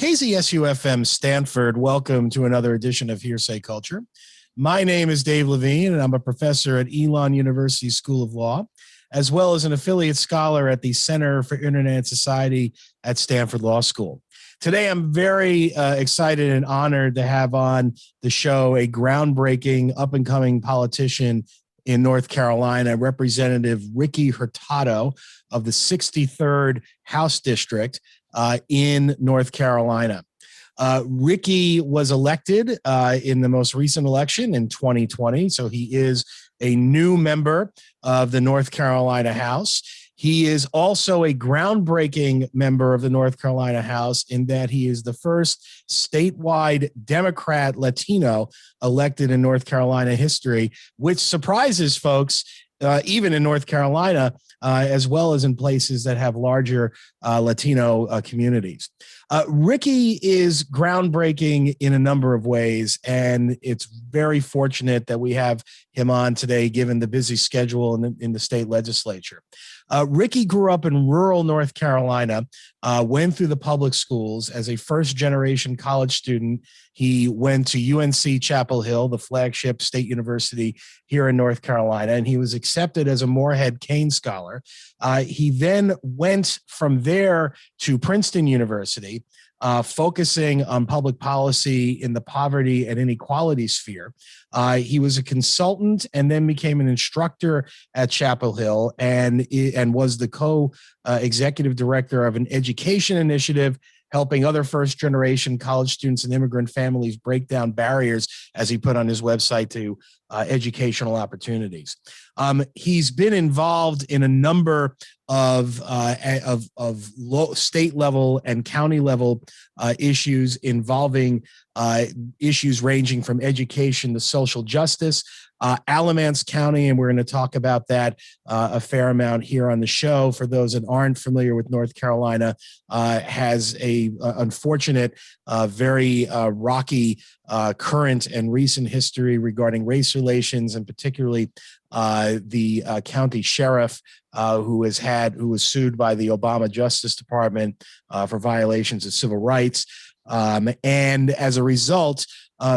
KZSU-FM Stanford, welcome to another edition of Hearsay Culture. My name is Dave Levine, and I'm a professor at Elon University School of Law, as well as an affiliate scholar at the Center for Internet and Society at Stanford Law School. Today, I'm very excited and honored to have on the show a groundbreaking, up-and-coming politician in North Carolina, Representative Ricky Hurtado of the 63rd House District in North Carolina. Ricky was elected in the most recent election in 2020, so he is a new member of the North Carolina House. He is also a groundbreaking member of the North Carolina House in that he is the first statewide Democrat Latino elected in North Carolina history, which surprises folks, even in North Carolina, as well as in places that have larger Latino communities. Ricky is groundbreaking in a number of ways, and it's very fortunate that we have him on today, given the busy schedule in the state legislature. Ricky grew up in rural North Carolina, went through the public schools as a first-generation college student. He went to UNC Chapel Hill, the flagship state university here in North Carolina, and he was accepted as a Morehead Kane Scholar. He then went from there to Princeton University, focusing on public policy in the poverty and inequality sphere. He was a consultant and then became an instructor at Chapel Hill and was the co-executive director of an education initiative helping other first-generation college students and immigrant families break down barriers, as he put on his website, to educational opportunities. He's been involved in a number of state level and county level issues involving issues ranging from education to social justice. Alamance County, and we're going to talk about that a fair amount here on the show. For those that aren't familiar with North Carolina, has a unfortunate, very rocky current and recent history regarding race relations, and particularly the county sheriff who was sued by the Obama Justice Department for violations of civil rights. And as a result,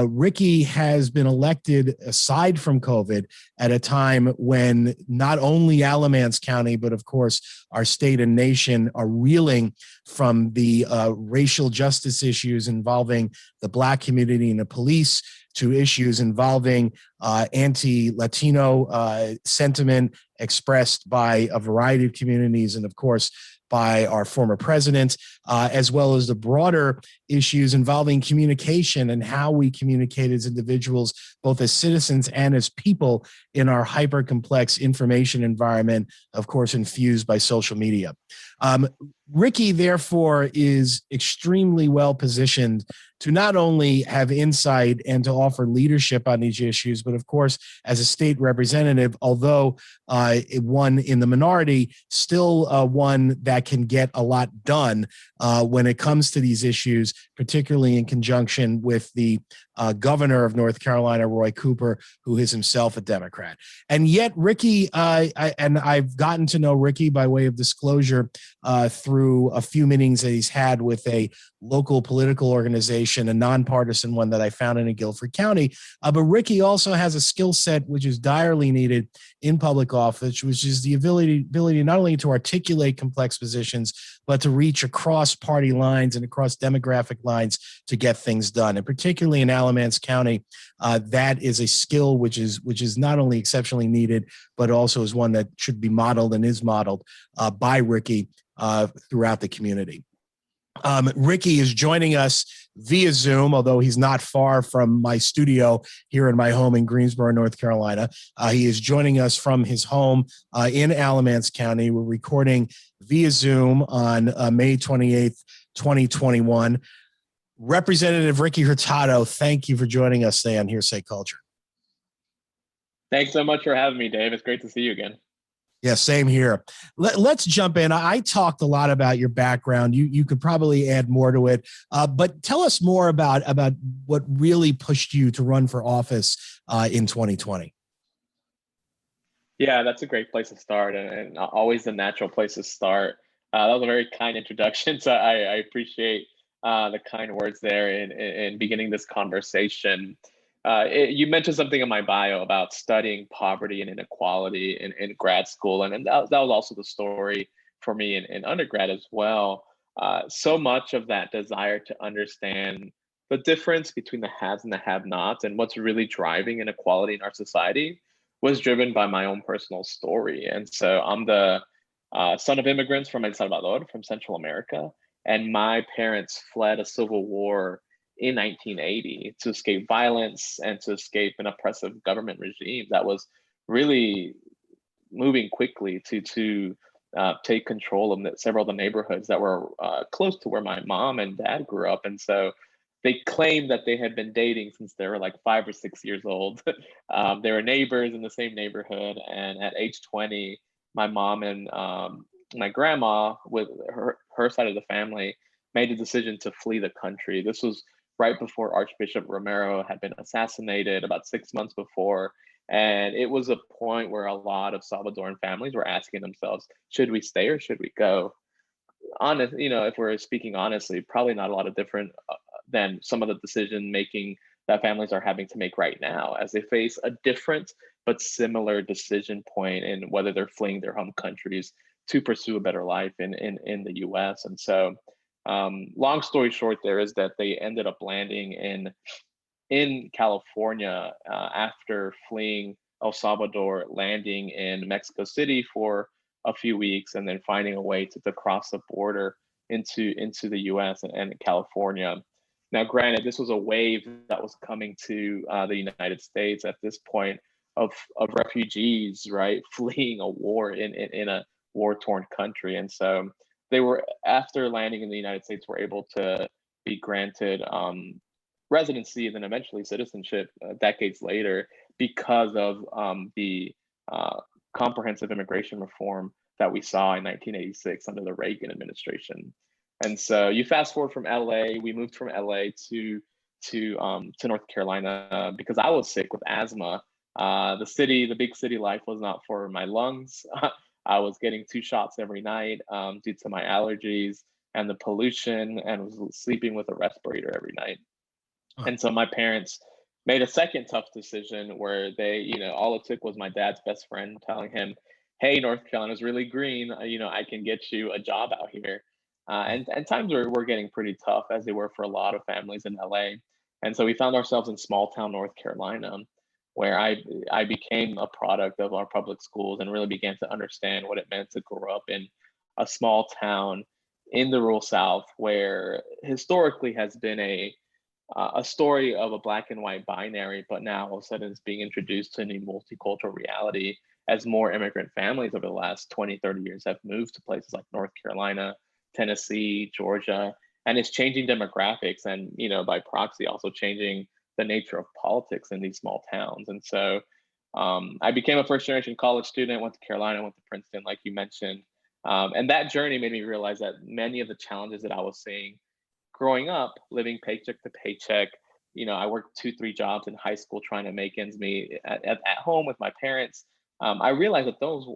Ricky has been elected, aside from COVID, at a time when not only Alamance County, but of course our state and nation are reeling from the racial justice issues involving the Black community and the police, to issues involving anti-Latino sentiment expressed by a variety of communities, and of course by our former president, as well as the broader issues involving communication and how we communicate as individuals, both as citizens and as people in our hyper-complex information environment, of course, infused by social media. Ricky, therefore, is extremely well positioned to not only have insight and to offer leadership on these issues, but of course, as a state representative, although one in the minority, still one that can get a lot done when it comes to these issues, particularly in conjunction with the governor of North Carolina, Roy Cooper, who is himself a Democrat. And yet Ricky, I've gotten to know Ricky by way of disclosure through a few meetings that he's had with a local political organization, a nonpartisan one that I found in Guilford County. But Ricky also has a skill set which is direly needed in public office, which is the ability not only to articulate complex positions, but to reach across party lines and across demographic lines to get things done. And particularly in Alamance County, that is a skill which is not only exceptionally needed, but also is one that should be modeled and is modeled by Ricky throughout the community. Ricky is joining us via Zoom, although he's not far from my studio here in my home in Greensboro, North Carolina. He is joining us from his home in Alamance County. We're recording via Zoom on May 28th, 2021. Representative Ricky Hurtado, thank you for joining us today on Hearsay Culture. Thanks so much for having me, Dave. It's great to see you again. Yeah, same here. Let's jump in. I talked a lot about your background. You could probably add more to it, but tell us more about what really pushed you to run for office in 2020. Yeah, that's a great place to start, and always the natural place to start. That was a very kind introduction, so I appreciate the kind words there in beginning this conversation. You mentioned something in my bio about studying poverty and inequality in grad school, and that was also the story for me in undergrad as well. So much of that desire to understand the difference between the haves and the have-nots and what's really driving inequality in our society was driven by my own personal story. And so I'm the son of immigrants from El Salvador, from Central America, and my parents fled a civil war in 1980 to escape violence and to escape an oppressive government regime that was really moving quickly to take control of several of the neighborhoods that were close to where my mom and dad grew up. And so they claimed that they had been dating since they were like 5 or 6 years old. They were neighbors in the same neighborhood. And at age 20, my mom and my grandma, with her side of the family, made a decision to flee the country. This was right before Archbishop Romero had been assassinated, about 6 months before. And it was a point where a lot of Salvadoran families were asking themselves, should we stay or should we go? Honest, if we're speaking honestly, probably not a lot of different than some of the decision making that families are having to make right now as they face a different but similar decision point in whether they're fleeing their home countries to pursue a better life in the US. And so long story short, there is that they ended up landing in California after fleeing El Salvador, landing in Mexico City for a few weeks, and then finding a way to cross the border into the US and California. Now, granted, this was a wave that was coming to the United States at this point of refugees, right, fleeing a war in a war-torn country. And so they were, after landing in the United States, were able to be granted residency and then eventually citizenship decades later because of the comprehensive immigration reform that we saw in 1986 under the Reagan administration. And so you fast forward from LA, we moved from LA to North Carolina because I was sick with asthma. The big city life was not for my lungs. I was getting 2 shots every night due to my allergies and the pollution, and was sleeping with a respirator every night. And so my parents made a second tough decision where they, all it took was my dad's best friend telling him, hey, North Carolina's really green. I can get you a job out here. And times were getting pretty tough, as they were for a lot of families in LA. And so we found ourselves in small town North Carolina, where I became a product of our public schools and really began to understand what it meant to grow up in a small town in the rural South, where historically has been a story of a black and white binary, but now all of a sudden it's being introduced to a new multicultural reality as more immigrant families over the last 20, 30 years have moved to places like North Carolina, Tennessee, Georgia, and it's changing demographics and, by proxy, also changing the nature of politics in these small towns. And so I became a first generation college student, went to Carolina, went to Princeton, like you mentioned. And that journey made me realize that many of the challenges that I was seeing growing up, living paycheck to paycheck, I worked 2-3 jobs in high school trying to make ends meet at home with my parents. I realized that those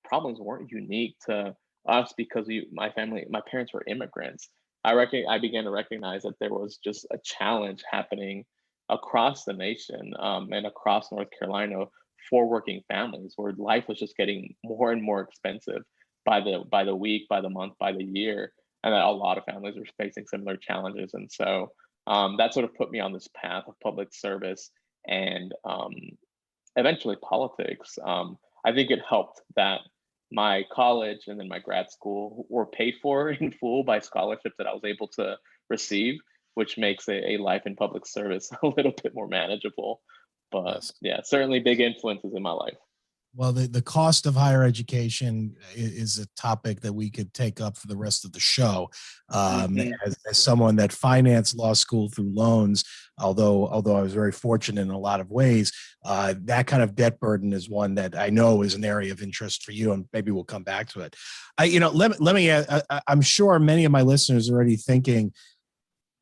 problems weren't unique to us because my parents were immigrants. I began to recognize that there was just a challenge happening across the nation and across North Carolina for working families, where life was just getting more and more expensive by the week, by the month, by the year, and that a lot of families were facing similar challenges. And so that sort of put me on this path of public service and eventually politics. I think it helped that my college and then my grad school were paid for in full by scholarships that I was able to receive, which makes a life in public service a little bit more manageable. But yeah, certainly big influences in my life. Well, the cost of higher education is a topic that we could take up for the rest of the show. As someone that financed law school through loans, although I was very fortunate in a lot of ways, that kind of debt burden is one that I know is an area of interest for you, and maybe we'll come back to it. Let me. I'm sure many of my listeners are already thinking,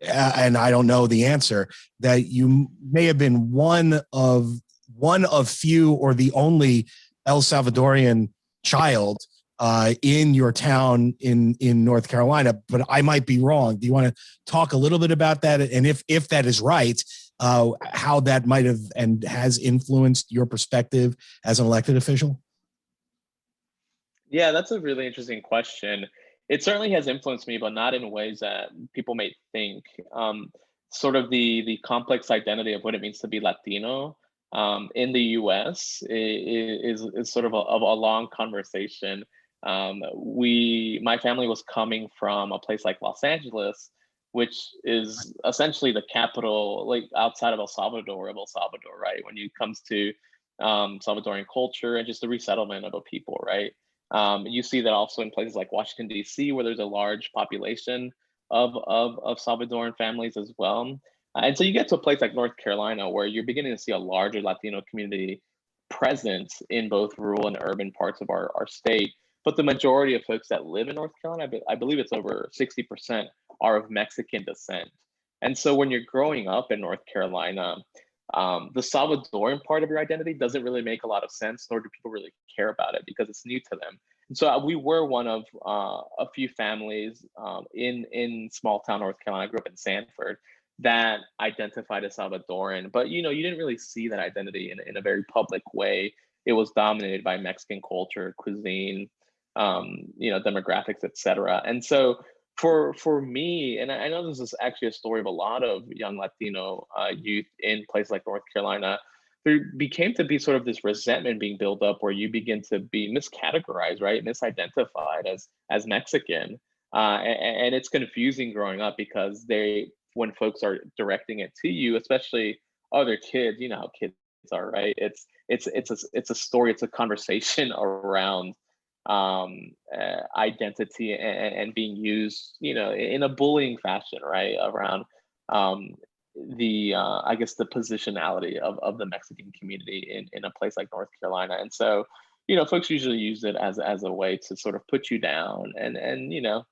and I don't know the answer, that you may have been one of few or the only El Salvadorian child in your town in North Carolina, but I might be wrong. Do you want to talk a little bit about that? And if that is right, how that might have and has influenced your perspective as an elected official? Yeah, that's a really interesting question. It certainly has influenced me, but not in ways that people may think. Sort of the complex identity of what it means to be Latino in the U.S. Is sort of a long conversation. My family was coming from a place like Los Angeles, which is essentially the capital, like outside of El Salvador, right? When it comes to Salvadorian culture and just the resettlement of a people, right? You see that also in places like Washington, D.C., where there's a large population of Salvadoran families as well. And so you get to a place like North Carolina, where you're beginning to see a larger Latino community present in both rural and urban parts of our state. But the majority of folks that live in North Carolina, I believe it's over 60%, are of Mexican descent. And so when you're growing up in North Carolina, the Salvadoran part of your identity doesn't really make a lot of sense, nor do people really care about it because it's new to them. And so we were one of a few families in small town North Carolina. I grew up in Stanford that identified as Salvadoran, but you didn't really see that identity in a very public way. It was dominated by Mexican culture, cuisine, demographics, etc. And so for me, and I know this is actually a story of a lot of young Latino youth in places like North Carolina, there became to be sort of this resentment being built up where you begin to be miscategorized, right, misidentified as Mexican, and it's confusing growing up because when folks are directing it to you, especially other kids, you know how kids are, right? It's a story, it's a conversation around identity and being used, in a bullying fashion, right? Around I guess the positionality of the Mexican community in a place like North Carolina. And so, folks usually use it as a way to sort of put you down. And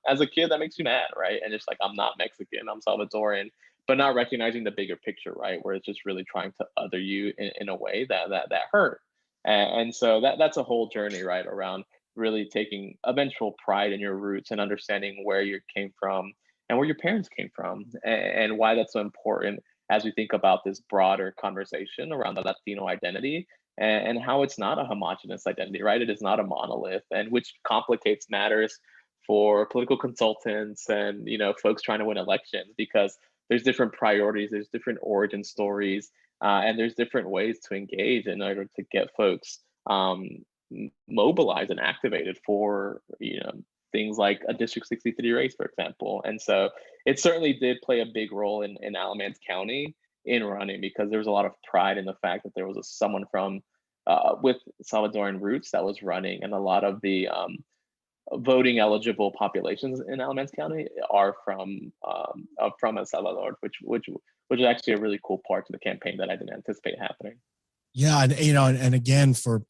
as a kid, that makes you mad, right? And it's like, I'm not Mexican, I'm Salvadoran, but not recognizing the bigger picture, right? Where it's just really trying to other you in a way that hurt. And so that's a whole journey, right? Around really taking eventual pride in your roots and understanding where you came from and where your parents came from, and why that's so important as we think about this broader conversation around the Latino identity, and how it's not a homogenous identity, right? It is not a monolith, and which complicates matters for political consultants and folks trying to win elections, because there's different priorities, there's different origin stories, and there's different ways to engage in order to get folks mobilized and activated for things like a District 63 race, for example. And so it certainly did play a big role in Alamance County in running, because there was a lot of pride in the fact that there was someone from with Salvadoran roots that was running, and a lot of the voting eligible populations in Alamance County are from El Salvador, which is actually a really cool part to the campaign that I didn't anticipate happening. Yeah, and again, for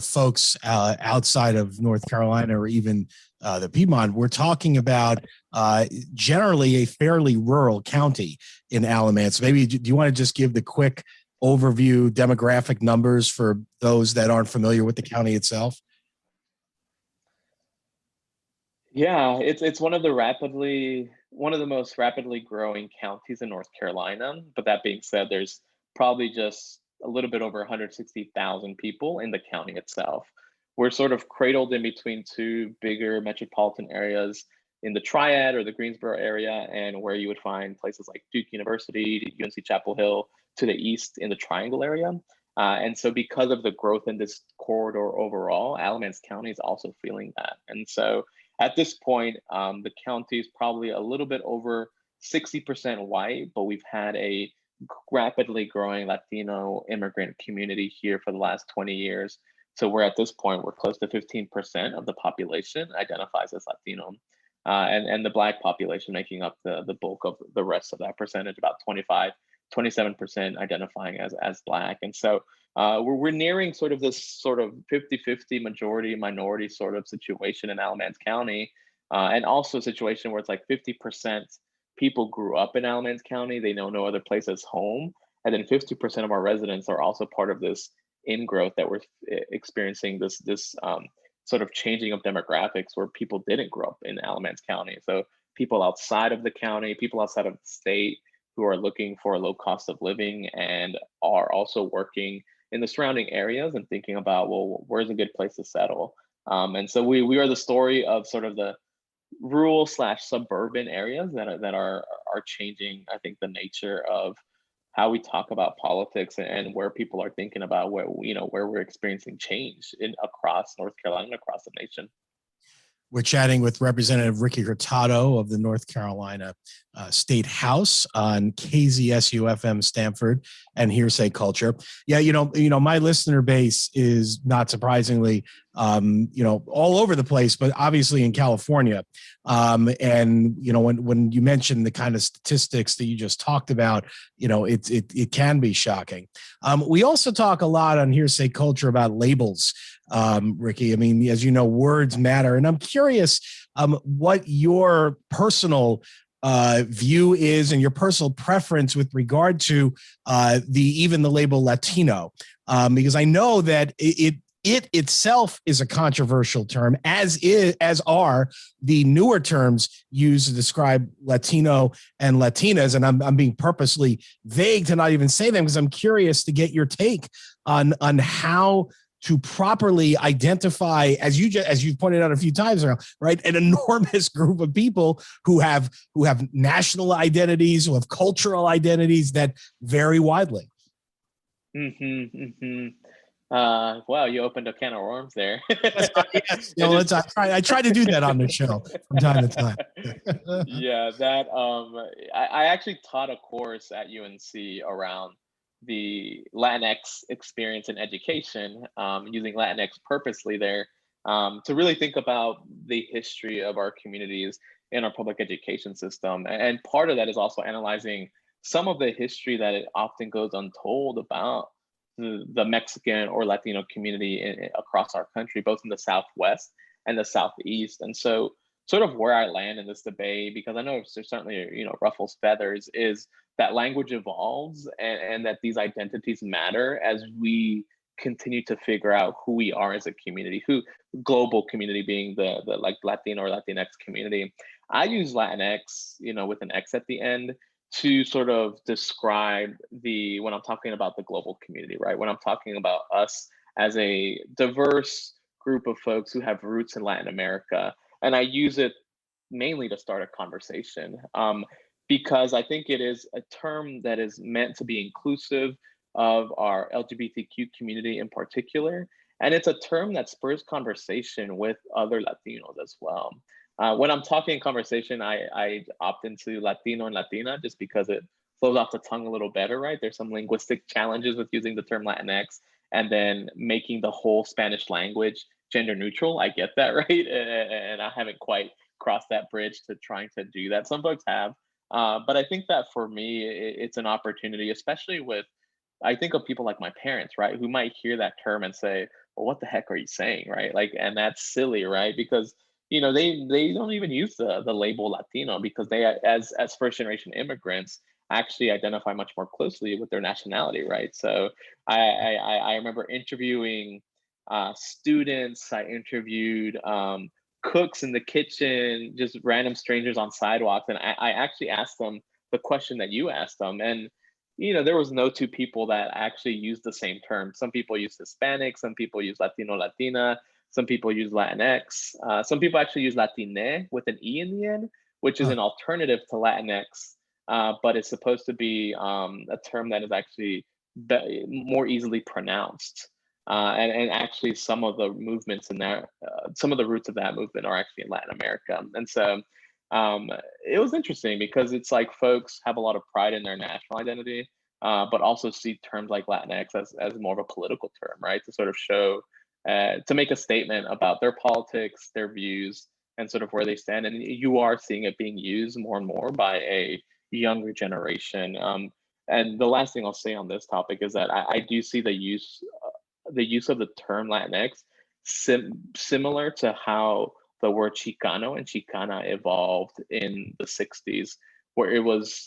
folks outside of North Carolina or even the Piedmont, we're talking about generally a fairly rural county in Alamance. Maybe do you want to just give the quick overview demographic numbers for those that aren't familiar with the county itself? Yeah, it's one of the most rapidly growing counties in North Carolina. But that being said, there's probably just a little bit over 160,000 people in the county itself. We're sort of cradled in between two bigger metropolitan areas in the Triad or the Greensboro area, and where you would find places like Duke University, UNC Chapel Hill to the east in the Triangle area. And so because of the growth in this corridor overall, Alamance County is also feeling that. And so at this point, the county is probably a little bit over 60% white, but we've had a rapidly growing Latino immigrant community here for the last 20 years. So we're at this point, we're close to 15% of the population identifies as Latino. And the Black population making up the bulk of the rest of that percentage, about 27% identifying as Black. And so we're nearing sort of this sort of 50-50 majority minority sort of situation in Alamance County, and also a situation where it's like 50% people grew up in Alamance County, they know no other place as home, and then 50% of our residents are also part of this ingrowth that we're experiencing, this sort of changing of demographics where people didn't grow up in Alamance County. So people outside of the county, people outside of the state who are looking for a low cost of living and are also working in the surrounding areas and thinking about, well, where's a good place to settle? And so we are the story of sort of the rural slash suburban areas that are changing, I think, the nature of how we talk about politics and where people are thinking about where we're experiencing change in across North Carolina and across the nation. We're chatting with Representative Ricky Hurtado of the North Carolina State House on KZSU-FM Stanford and Hearsay Culture. Yeah, my listener base is not surprisingly, all over the place, but obviously in California. And when you mention the kind of statistics that you just talked about, it can be shocking. We also talk a lot on Hearsay Culture about labels. Ricky, I mean, as you know, words matter. And I'm curious what your personal view is and your personal preference with regard to even the label Latino, because I know that it itself is a controversial term, as are the newer terms used to describe Latino and Latinas. And I'm being purposely vague to not even say them because I'm curious to get your take on how to properly identify, as you've pointed out a few times now, right, an enormous group of people who have national identities, who have cultural identities that vary widely. Wow, you opened a can of worms there. Yes, I try to do that on the show from time to time. Yeah, that I actually taught a course at UNC around the Latinx experience in education, using Latinx purposely there, to really think about the history of our communities in our public education system. And part of that is also analyzing some of the history that it often goes untold about the Mexican or Latino community across our country, both in the Southwest and the Southeast. And so sort of where I land in this debate, because I know there's certainly, ruffles feathers, is that language evolves and that these identities matter as we continue to figure out who we are as a community, global community being the like Latino or Latinx community. I use Latinx, with an X at the end, to sort of describe when I'm talking about the global community, right? When I'm talking about us as a diverse group of folks who have roots in Latin America. And I use it mainly to start a conversation, because I think it is a term that is meant to be inclusive of our LGBTQ community in particular. And it's a term that spurs conversation with other Latinos as well. When I'm talking conversation, I opt into Latino and Latina just because it flows off the tongue a little better, right? There's some linguistic challenges with using the term Latinx and then making the whole Spanish language gender neutral. I get that, right? And I haven't quite crossed that bridge to trying to do that. Some folks have. But I think that for me, it's an opportunity, especially I think of people like my parents, right? Who might hear that term and say, well, what the heck are you saying, right? And that's silly, right? Because they don't even use the label Latino because they, as first generation immigrants, actually identify much more closely with their nationality, right? So I remember interviewing students. I interviewed cooks in the kitchen, just random strangers on sidewalks, and I actually asked them the question that you asked them, and there was no two people that actually used the same term. Some people use Hispanic, some people use Latino, Latina. Some people use Latinx. Some people actually use Latine with an E in the end, which is an alternative to Latinx, but it's supposed to be a term that is actually more easily pronounced. And actually some of the movements in that, some of the roots of that movement are actually in Latin America. And so it was interesting because it's like folks have a lot of pride in their national identity, but also see terms like Latinx as more of a political term, right? To sort of show, to make a statement about their politics, their views, and sort of where they stand. And you are seeing it being used more and more by a younger generation. And the last thing I'll say on this topic is that I do see the use of the term Latinx similar to how the word Chicano and Chicana evolved in the 60s, where it was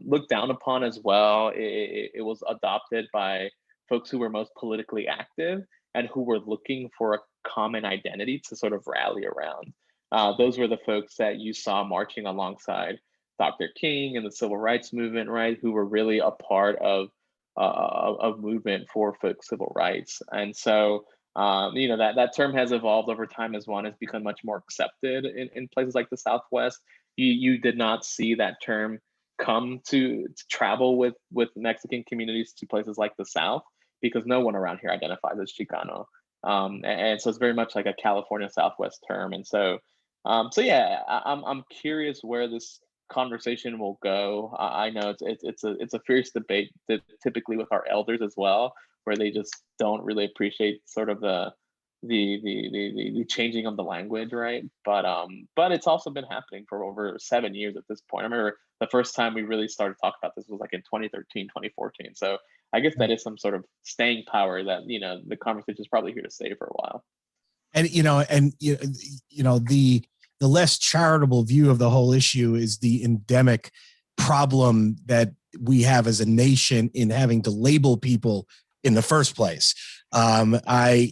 looked down upon as well. It was adopted by folks who were most politically active. and who were looking for a common identity to sort of rally around. Those were the folks that you saw marching alongside Dr. King and the civil rights movement, right? Who were really a part of movement for folks' civil rights. And so, that term has evolved over time as one has become much more accepted in places like the Southwest. You did not see that term come to travel with Mexican communities to places like the South, because no one around here identifies as Chicano. And so it's very much like a California Southwest term. And so, yeah, I'm curious where this conversation will go. I know it's a fierce debate that typically with our elders as well, where they just don't really appreciate sort of the changing of the language, right? But it's also been happening for over 7 years at this point. I remember the first time we really started talking about this was like in 2013, 2014. So I guess that is some sort of staying power that, the conversation is probably here to stay for a while. And the less charitable view of the whole issue is the endemic problem that we have as a nation in having to label people in the first place. I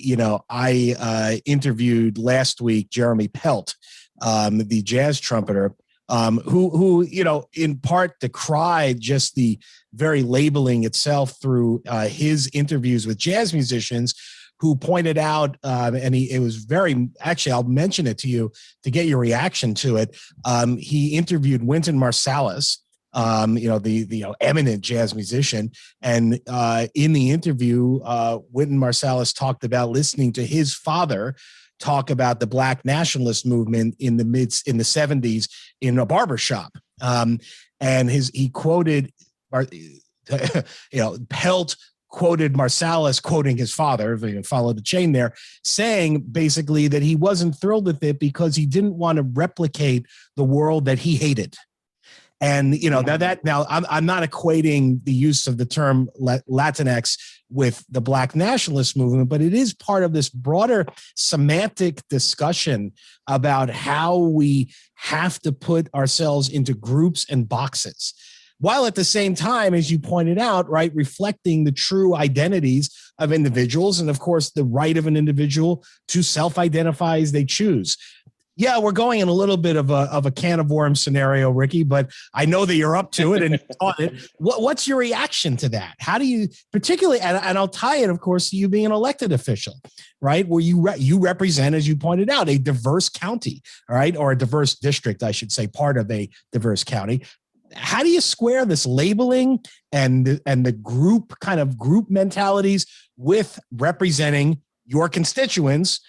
interviewed last week Jeremy Pelt, the jazz trumpeter, who in part decried just the very labeling itself through his interviews with jazz musicians, who pointed out, it was very, actually, I'll mention it to you to get your reaction to it. He interviewed Wynton Marsalis, the eminent jazz musician. And in the interview, Wynton Marsalis talked about listening to his father talk about the Black nationalist movement in the 70s in a barbershop. And he quoted, Pelt quoted Marsalis quoting his father, if you can follow the chain there, saying basically that he wasn't thrilled with it because he didn't want to replicate the world that he hated. And, now I'm not equating the use of the term Latinx with the Black nationalist movement, but it is part of this broader semantic discussion about how we have to put ourselves into groups and boxes, while at the same time, as you pointed out, right, reflecting the true identities of individuals and, of course, the right of an individual to self-identify as they choose. Yeah, we're going in a little bit of a can of worms scenario, Ricky, but I know that you're up to it and taught it. What's your reaction to that? How do you, particularly, and I'll tie it, of course, to you being an elected official, right, where you represent, as you pointed out, a diverse county, right, or a diverse district, I should say, part of a diverse county. How do you square this labeling and the group mentalities with representing your constituents,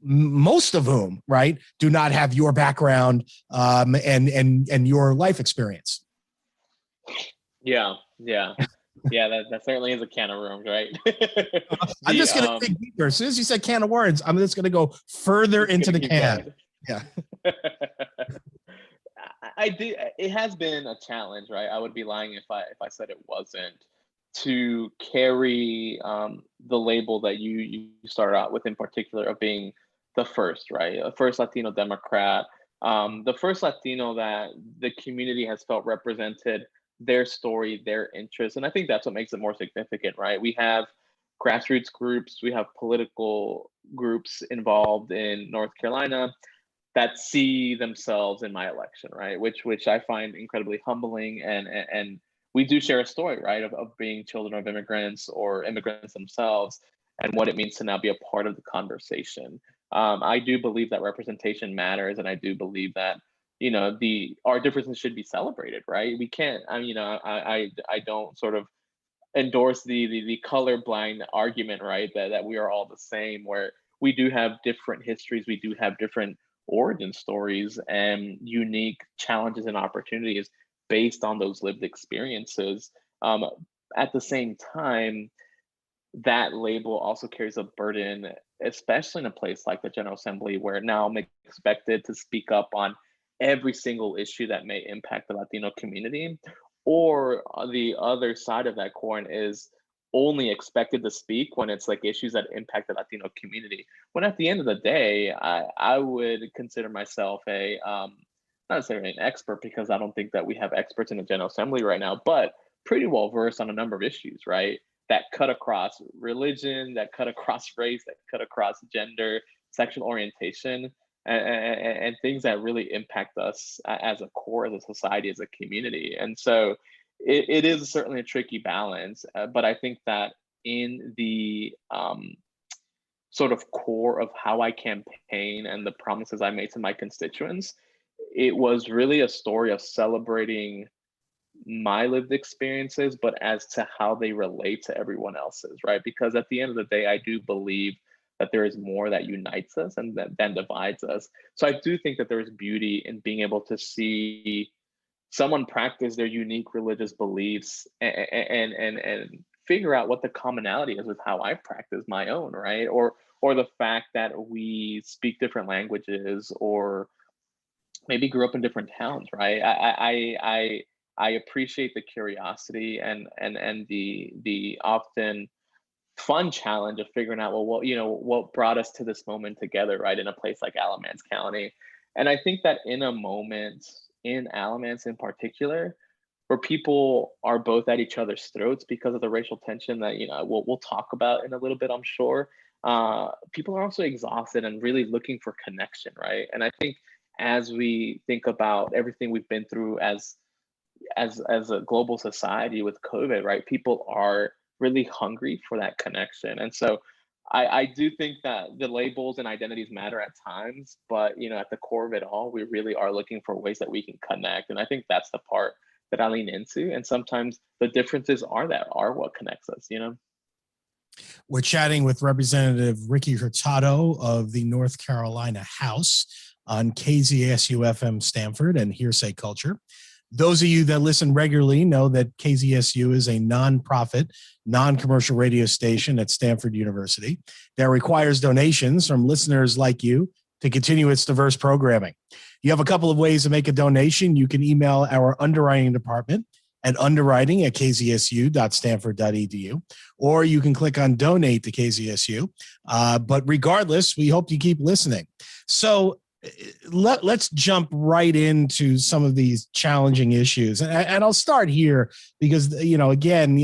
most of whom, right, do not have your background and your life experience? Yeah. That certainly is a can of worms, right? I'm just going to dig deeper. As soon as you said can of worms, I'm just going to go further into the can. Yeah. It has been a challenge, right? I would be lying if I said it wasn't, to carry the label that you started out with, in particular, of being the first, right? The first Latino Democrat, the first Latino that the community has felt represented their story, their interests. And I think that's what makes it more significant, right? We have grassroots groups, we have political groups involved in North Carolina that see themselves in my election, right? Which I find incredibly humbling, and we do share a story, right, of being children of immigrants or immigrants themselves, and what it means to now be a part of the conversation. I do believe that representation matters, and I do believe that our differences should be celebrated, right? We can't. I don't sort of endorse the colorblind argument, right? That we are all the same, where we do have different histories, we do have different origin stories and unique challenges and opportunities based on those lived experiences. At the same time, that label also carries a burden, especially in a place like the General Assembly, where now I'm expected to speak up on every single issue that may impact the Latino community. Or the other side of that coin is only expected to speak when it's like issues that impact the Latino community. When at the end of the day, I would consider myself not necessarily an expert, because I don't think that we have experts in the General Assembly right now, but pretty well versed on a number of issues, right? that cut across religion, that cut across race, that cut across gender, sexual orientation, and things that really impact us as a core, as a society, as a community. And so it is certainly a tricky balance, but I think that in the sort of core of how I campaign and the promises I made to my constituents, it was really a story of celebrating my lived experiences, but as to how they relate to everyone else's, right? Because at the end of the day, I do believe that there is more that unites us and that than divides us. So I do think that there is beauty in being able to see someone practice their unique religious beliefs and figure out what the commonality is with how I practice my own, right? Or the fact that we speak different languages, or maybe grew up in different towns, right? I appreciate the curiosity and the often fun challenge of figuring out, well, what brought us to this moment together, right, in a place like Alamance County. And I think that in a moment in Alamance in particular, where people are both at each other's throats because of the racial tension that we'll talk about in a little bit, I'm sure. People are also exhausted and really looking for connection, right? And I think as we think about everything we've been through as a global society with COVID, right, people are really hungry for that connection. And so I do think that the labels and identities matter at times, but at the core of it all, we really are looking for ways that we can connect. And I think that's the part that I lean into. And sometimes the differences are what connects us. We're chatting with Representative Ricky Hurtado of the North Carolina House on KZSU-FM Stanford and Hearsay Culture. Those of you that listen regularly know that KZSU is a nonprofit, non-commercial radio station at Stanford University that requires donations from listeners like you to continue its diverse programming. You have a couple of ways to make a donation. You can email our underwriting department at underwriting@kzsu.stanford.edu, or you can click on donate to KZSU. But regardless, we hope you keep listening. So let's jump right into some of these challenging issues. And I'll start here because, again,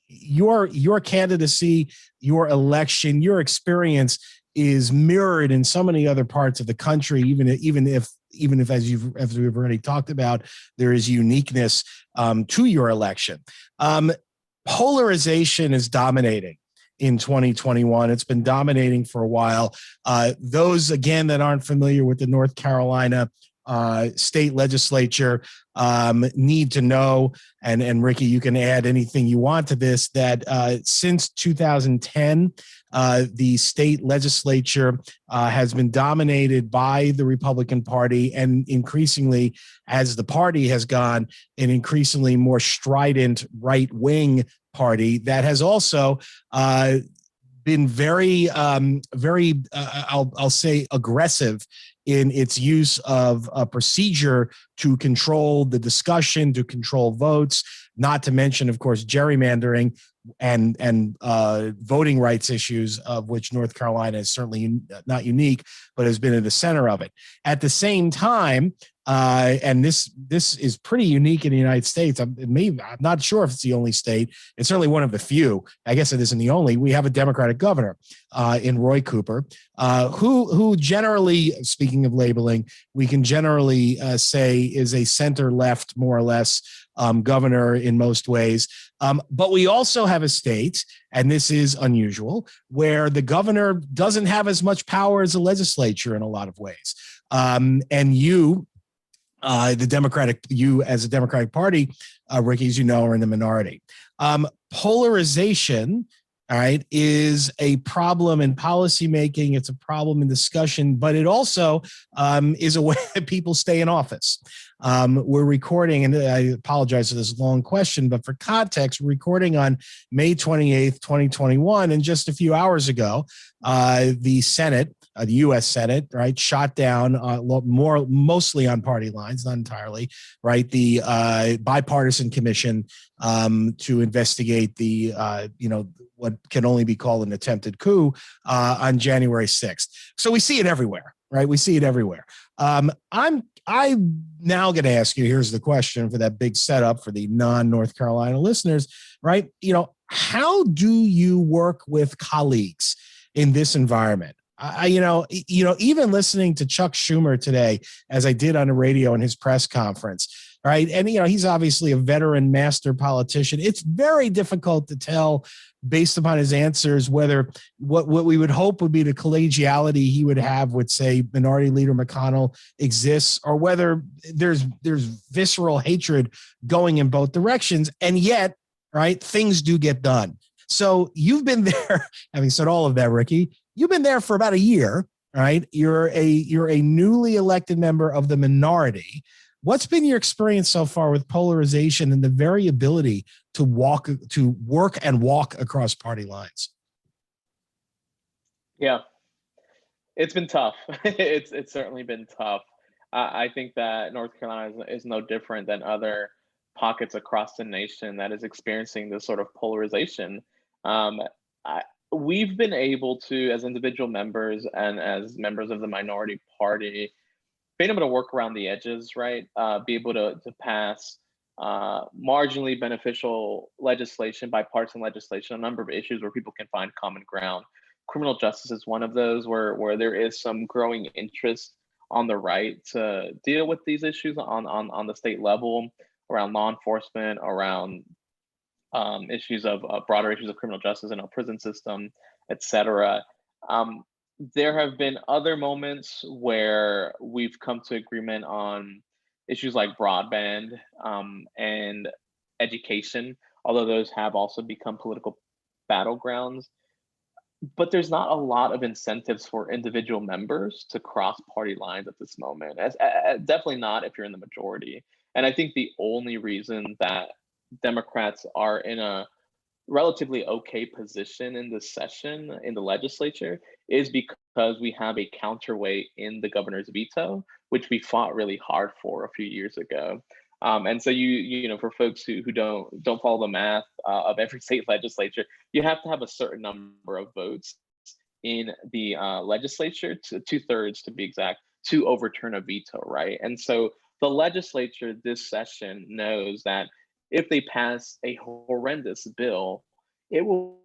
your candidacy, your election, your experience is mirrored in so many other parts of the country, even if as we've already talked about, there is uniqueness to your election. Polarization is dominating in 2021. It's been dominating for a while. Those, again, that aren't familiar with the North Carolina state legislature need to know, and Ricky, you can add anything you want to this, that since 2010, the state legislature has been dominated by the Republican Party, and increasingly, as the party has gone, an increasingly more strident right-wing party that has also been very, I'll say, aggressive in its use of a procedure to control the discussion, to control votes, not to mention, of course, gerrymandering and voting rights issues, of which North Carolina is certainly not unique, but has been at the center of it. At the same time, and this is pretty unique in the United States. I'm not sure if it's the only state. It's certainly one of the few. I guess it isn't the only. We have a Democratic governor in Roy Cooper, who generally, speaking of labeling, we can generally say is a center-left, more or less, governor in most ways. But we also have a state, and this is unusual, where the governor doesn't have as much power as the legislature in a lot of ways. And you as a Democratic Party, Ricky, as you know, are in the minority. Polarization, all right, is a problem in policymaking. It's a problem in discussion, but it also is a way that people stay in office. We're recording, and I apologize for this long question, but for context, we're recording on May 28th, 2021, and just a few hours ago, the Senate, the U.S. Senate, right, shot down mostly on party lines, not entirely, right, the bipartisan commission to investigate the, what can only be called an attempted coup on January 6th. So we see it everywhere, right? We see it everywhere. I'm now going to ask you, here's the question for that big setup for the non-North Carolina listeners, right? How do you work with colleagues in this environment? Even listening to Chuck Schumer today, as I did on the radio in his press conference, right? And, he's obviously a veteran master politician. It's very difficult to tell based upon his answers whether what we would hope would be the collegiality he would have with, say, Minority Leader McConnell exists, or whether there's visceral hatred going in both directions. And yet, right, things do get done. So you've been there, having said all of that, Ricky, you've been there for about a year, right? You're a newly elected member of the minority. What's been your experience so far with polarization and the variability to work and walk across party lines? Yeah, it's been tough. It's certainly been tough. I think that North Carolina is no different than other pockets across the nation that is experiencing this sort of polarization. Um, we've been able to, as individual members and as members of the minority party, being able to work around the edges, right? Be able to pass marginally beneficial legislation, bipartisan legislation, a number of issues where people can find common ground. Criminal justice is one of those where there is some growing interest on the right to deal with these issues on the state level, around law enforcement, around issues of broader issues of criminal justice in our prison system, et cetera. There have been other moments where we've come to agreement on issues like broadband and education, although those have also become political battlegrounds. But there's not a lot of incentives for individual members to cross party lines at this moment, definitely not if you're in the majority. And I think the only reason that Democrats are in a relatively okay position in this session in the legislature is because we have a counterweight in the governor's veto, which we fought really hard for a few years ago. And so for folks who don't follow the math of every state legislature, you have to have a certain number of votes in the legislature, to 2/3 to be exact, to overturn a veto, right? And so the legislature this session knows that if they pass a horrendous bill, it will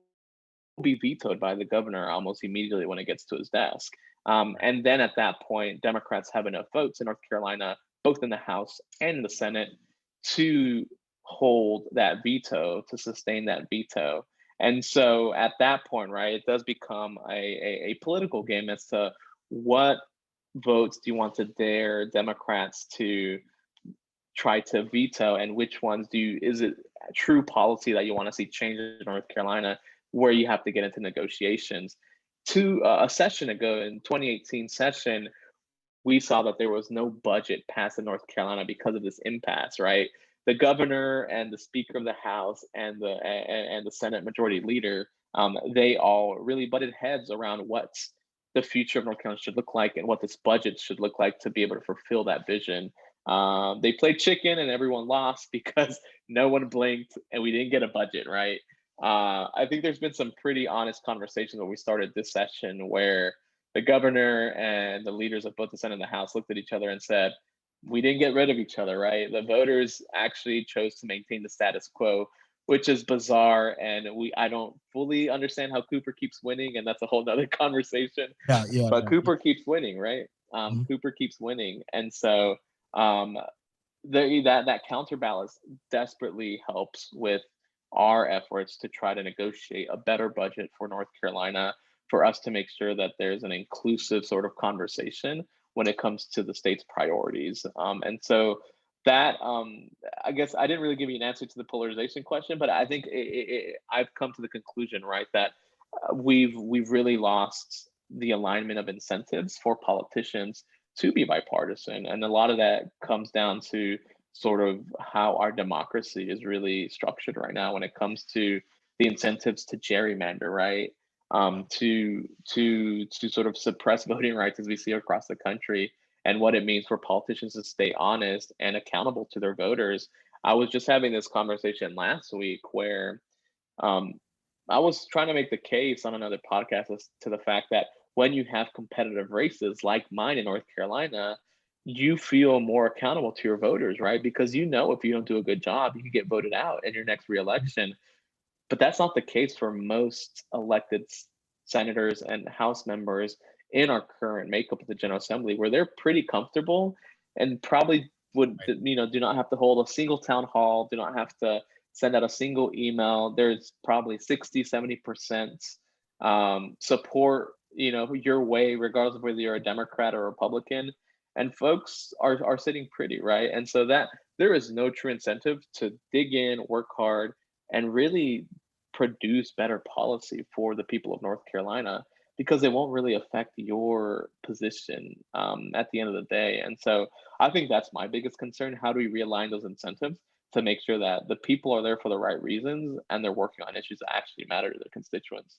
be vetoed by the governor almost immediately when it gets to his desk. And then at that point, Democrats have enough votes in North Carolina, both in the House and the Senate, to hold that veto, to sustain that veto. And so at that point, right, it does become a political game as to what votes do you want to dare Democrats to try to veto, and which ones is it true policy that you want to see change in North Carolina where you have to get into negotiations. A session ago in 2018 session, we saw that there was no budget passed in North Carolina because of this impasse, right? The governor and the Speaker of the House and the Senate Majority Leader, they all really butted heads around what the future of North Carolina should look like and what this budget should look like to be able to fulfill that vision. They played chicken and everyone lost because no one blinked and we didn't get a budget, right? I think there's been some pretty honest conversations when we started this session where the governor and the leaders of both the Senate and the House looked at each other and said, we didn't get rid of each other, right? The voters actually chose to maintain the status quo, which is bizarre. And I don't fully understand how Cooper keeps winning. And that's a whole nother conversation. But Cooper keeps winning, right? Cooper keeps winning. And so that counterbalance desperately helps with our efforts to try to negotiate a better budget for North Carolina, for us to make sure that there's an inclusive sort of conversation when it comes to the state's priorities. And so that, I guess I didn't really give you an answer to the polarization question, but I think I've come to the conclusion, right, that we've really lost the alignment of incentives for politicians to be bipartisan. And a lot of that comes down to sort of how our democracy is really structured right now when it comes to the incentives to gerrymander, right? To sort of suppress voting rights as we see across the country, and what it means for politicians to stay honest and accountable to their voters. I was just having this conversation last week where I was trying to make the case on another podcast as to the fact that when you have competitive races like mine in North Carolina, you feel more accountable to your voters, right? Because if you don't do a good job, you can get voted out in your next reelection. But that's not the case for most elected senators and House members in our current makeup of the General Assembly, where they're pretty comfortable and probably would, do not have to hold a single town hall, do not have to send out a single email. There's probably 60, 70% support, your way, regardless of whether you're a Democrat or Republican. And folks are sitting pretty, right? And so that there is no true incentive to dig in, work hard, and really produce better policy for the people of North Carolina, because it won't really affect your position at the end of the day. And so I think that's my biggest concern. How do we realign those incentives to make sure that the people are there for the right reasons and they're working on issues that actually matter to their constituents?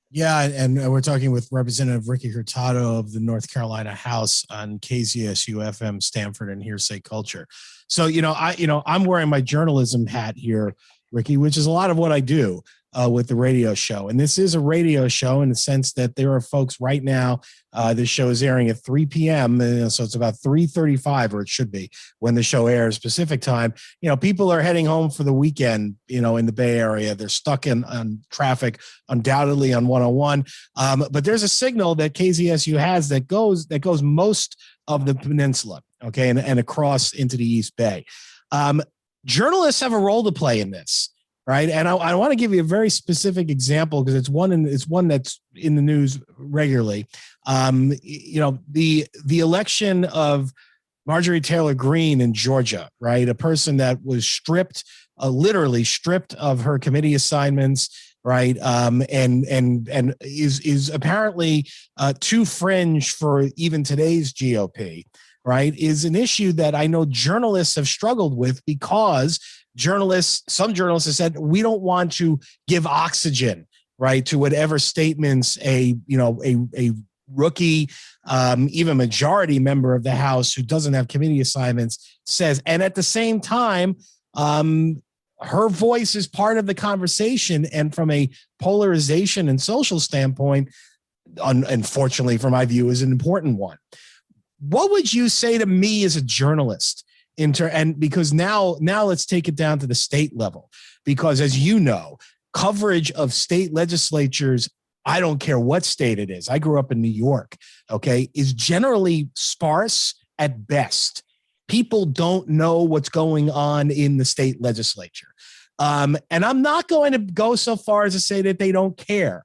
Yeah, and we're talking with Representative Ricky Hurtado of the North Carolina House on KZSU-FM, Stanford, and Hearsay Culture. So, I'm wearing my journalism hat here, Ricky, which is a lot of what I do with the radio show. And this is a radio show in the sense that there are folks right now. This show is airing at 3 p.m. So it's about 3:35, or it should be, when the show airs Pacific time. People are heading home for the weekend, in the Bay Area. They're stuck on traffic, undoubtedly on 101. But there's a signal that KZSU has that goes most of the peninsula, okay, and across into the East Bay. Journalists have a role to play in this. Right. And I want to give you a very specific example, because it's one that's in the news regularly. The election of Marjorie Taylor Greene in Georgia, right? A person that was literally stripped of her committee assignments, right? And is apparently too fringe for even today's GOP, right? Is an issue that I know journalists have struggled with, because some journalists have said, we don't want to give oxygen, right, to whatever statements a rookie, even majority member of the House who doesn't have committee assignments says. And at the same time, her voice is part of the conversation. And from a polarization and social standpoint, unfortunately, from my view, is an important one. What would you say to me as a journalist? And because now let's take it down to the state level, because as you know, coverage of state legislatures, I don't care what state it is, I grew up in New York, okay, is generally sparse at best. People don't know what's going on in the state legislature. And I'm not going to go so far as to say that they don't care.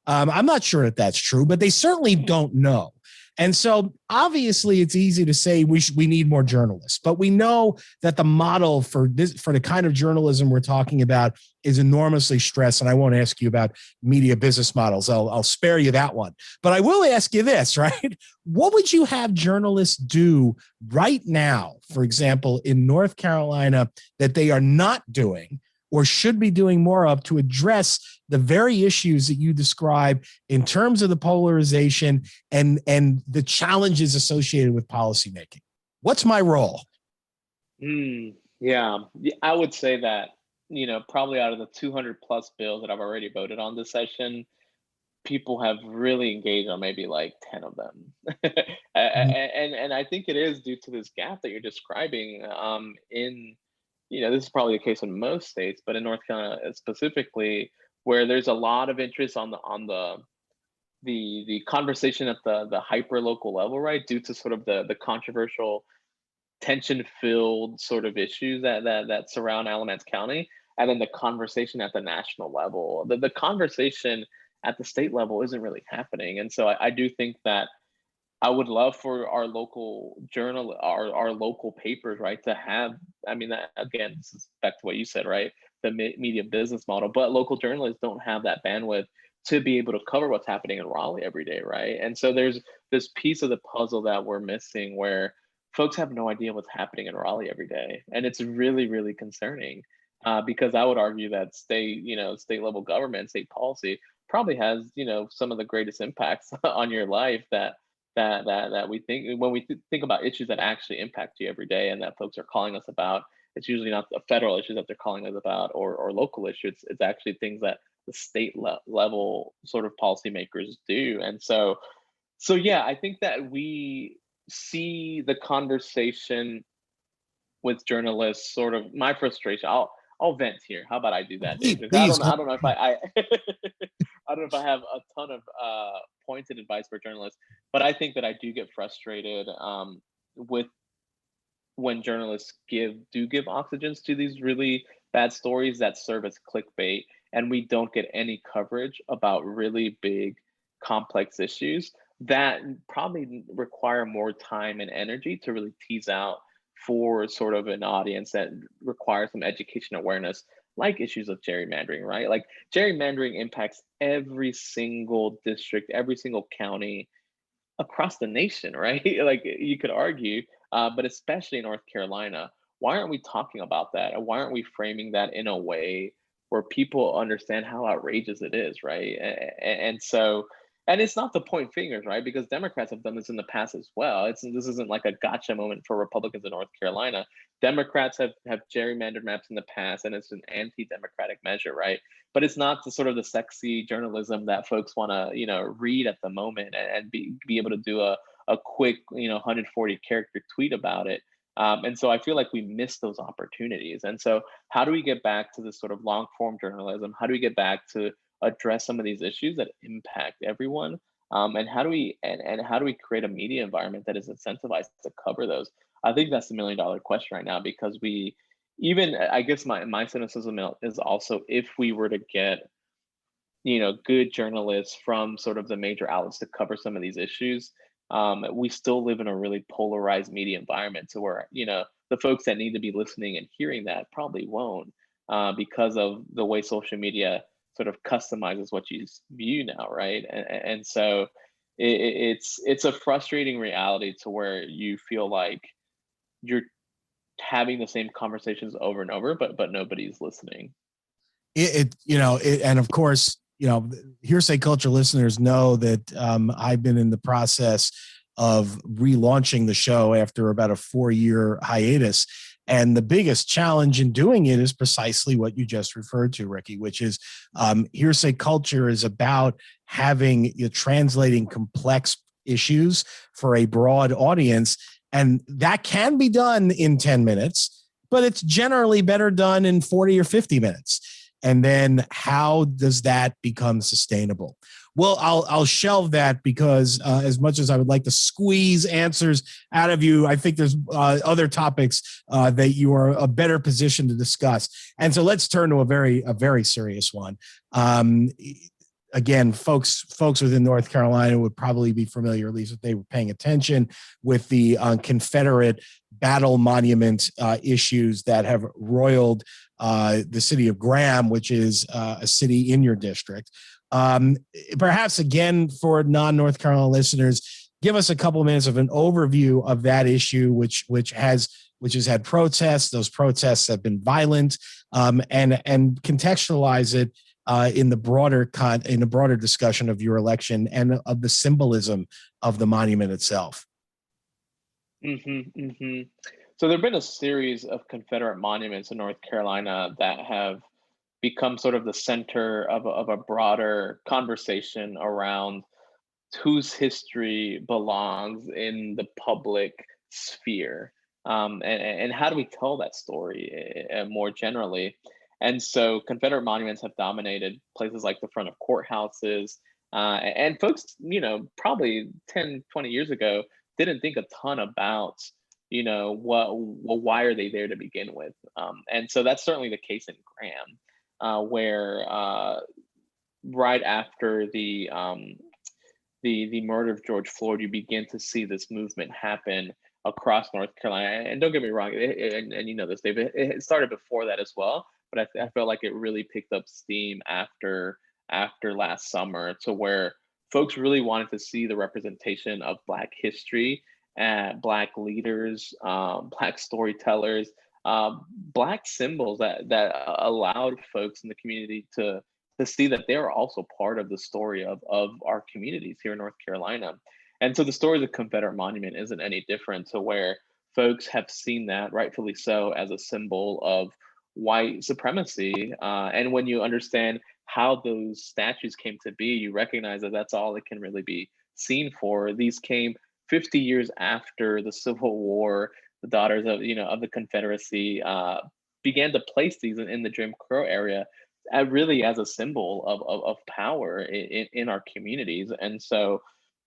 I'm not sure that that's true, but they certainly don't know. And so obviously it's easy to say we need more journalists, but we know that the model for the kind of journalism we're talking about is enormously stressed. And I won't ask you about media business models. I'll spare you that one, but I will ask you this, right? What would you have journalists do right now, for example, in North Carolina, that they are not doing or should be doing more of to address the very issues that you describe in terms of the polarization and the challenges associated with policymaking? What's my role? Yeah, I would say that, probably out of the 200 plus bills that I've already voted on this session, people have really engaged on maybe like 10 of them. And I think it is due to this gap that you're describing this is probably the case in most states, but in North Carolina specifically, where there's a lot of interest on the conversation at the hyper local level, right? Due to sort of the controversial, tension-filled sort of issues that surround Alamance County, and then the conversation at the national level. The conversation at the state level isn't really happening, and so I do think that I would love for our local our local papers, right, to have, that, again, this is back to what you said, right, the media business model, but local journalists don't have that bandwidth to be able to cover what's happening in Raleigh every day, right? And so there's this piece of the puzzle that we're missing, where folks have no idea what's happening in Raleigh every day. And it's really, really concerning, because I would argue that state level government, state policy probably has, some of the greatest impacts on your life that we think when we think about issues that actually impact you every day and that folks are calling us about. It's usually not the federal issues that they're calling us about or local issues. It's actually things that the state level sort of policymakers do. And so yeah, I think that we see the conversation with journalists, sort of my frustration. I'll vent here. How about I do that, Please, Dave? Because please. I don't know if I I don't know if I have a ton of pointed advice for journalists, but I think that I do get frustrated with when journalists give oxygens to these really bad stories that serve as clickbait, and we don't get any coverage about really big complex issues that probably require more time and energy to really tease out for sort of an audience that requires some education awareness, like issues of gerrymandering, right? Like gerrymandering impacts every single district, every single county across the nation, right? Like you could argue, but especially in North Carolina, why aren't we talking about that? And why aren't we framing that in a way where people understand how outrageous it is, right? And so, and it's not to point fingers, right? Because Democrats have done this in the past as well. This isn't like a gotcha moment for Republicans in North Carolina. Democrats have gerrymandered maps in the past, and it's an anti-democratic measure, right? But it's not the sort of the sexy journalism that folks want to, read at the moment and be able to do a quick, 140 character tweet about it. And so I feel like we miss those opportunities. And so how do we get back to this sort of long form journalism? How do we get back to address some of these issues that impact everyone? And how do we create a media environment that is incentivized to cover those? I think that's the $1 million question right now, because even I guess my cynicism is also, if we were to get good journalists from sort of the major outlets to cover some of these issues, we still live in a really polarized media environment, to where the folks that need to be listening and hearing that probably won't, because of the way social media sort of customizes what you view now, right? And so it's a frustrating reality, to where you feel like you're having the same conversations over and over, but nobody's listening. And of course, Hearsay Culture listeners know that I've been in the process of relaunching the show after about a 4-year hiatus. And the biggest challenge in doing it is precisely what you just referred to, Ricky, which is Hearsay Culture is about translating complex issues for a broad audience. And that can be done in 10 minutes, but it's generally better done in 40 or 50 minutes. And then how does that become sustainable? Well, I'll shelve that, because as much as I would like to squeeze answers out of you, I think there's other topics that you are a better position to discuss. And so let's turn to a very serious one. Again, folks within North Carolina would probably be familiar, at least if they were paying attention, with the Confederate battle monument issues that have roiled the city of Graham, which is a city in your district. Perhaps, again, for non-North Carolina listeners, give us a couple of minutes of an overview of that issue, which has had protests. Those protests have been violent, and contextualize it in the broader discussion of your election and of the symbolism of the monument itself. So there have been a series of Confederate monuments in North Carolina that have become sort of the center of a broader conversation around whose history belongs in the public sphere, and how do we tell that story more generally. And so Confederate monuments have dominated places like the front of courthouses, and folks, probably 10, 20 years ago didn't think a ton about, why are they there to begin with? And so that's certainly the case in Graham, where right after the murder of George Floyd, you begin to see this movement happen across North Carolina. And don't get me wrong, and you know this, David, it started before that as well, but I felt like it really picked up steam after last summer, to where folks really wanted to see the representation of Black history, Black leaders, Black storytellers, Black symbols that allowed folks in the community to see that they are also part of the story of our communities here in North Carolina. And so the story of the Confederate Monument isn't any different, to where folks have seen that, rightfully so, as a symbol of white supremacy. And when you understand how those statues came to be, you recognize that that's all it can really be seen for. These came 50 years after the Civil War. The daughters of the Confederacy began to place these in the Jim Crow area really as a symbol of power in our communities. And so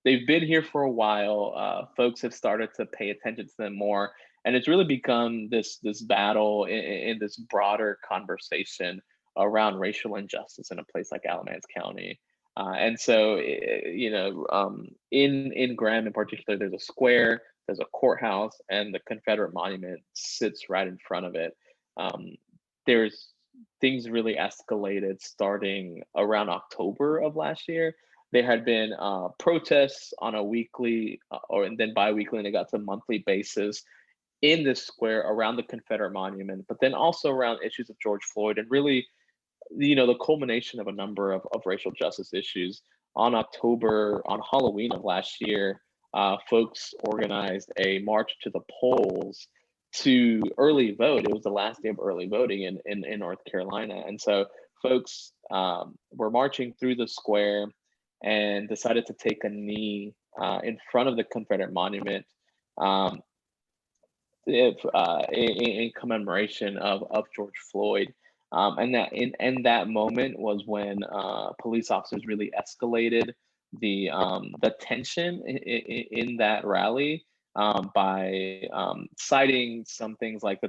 they've been here for a while. Folks have started to pay attention to them more. And it's really become this battle in this broader conversation around racial injustice in a place like Alamance County. And so, in Graham in particular, there's a square, there's a courthouse, and the Confederate monument sits right in front of it. There's things really escalated starting around October of last year. There had been protests on a weekly and then bi-weekly, and it got to monthly basis in this square around the Confederate monument, but then also around issues of George Floyd and really, the culmination of a number of racial justice issues. On Halloween of last year, folks organized a march to the polls to early vote. It was the last day of early voting in North Carolina. And so folks were marching through the square and decided to take a knee in front of the Confederate monument in commemoration of George Floyd. And that in that moment was when police officers really escalated the tension in that rally by citing some things like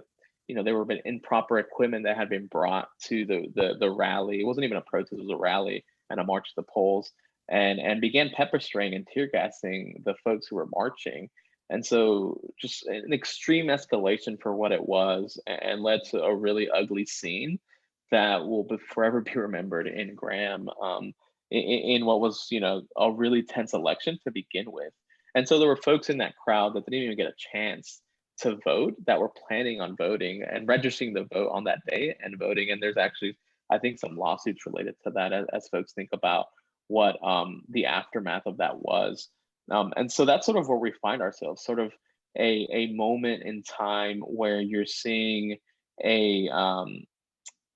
there were been improper equipment that had been brought to the rally. It wasn't even a protest; it was a rally and a march to the polls, and began pepper spraying and tear gassing the folks who were marching. And so just an extreme escalation for what it was, and led to a really ugly scene that will forever be remembered in Graham in what was, a really tense election to begin with. And so there were folks in that crowd that didn't even get a chance to vote, that were planning on voting and registering the vote on that day and voting. And there's actually, I think, some lawsuits related to that as folks think about what the aftermath of that was. And so that's sort of where we find ourselves, sort of a moment in time where you're seeing a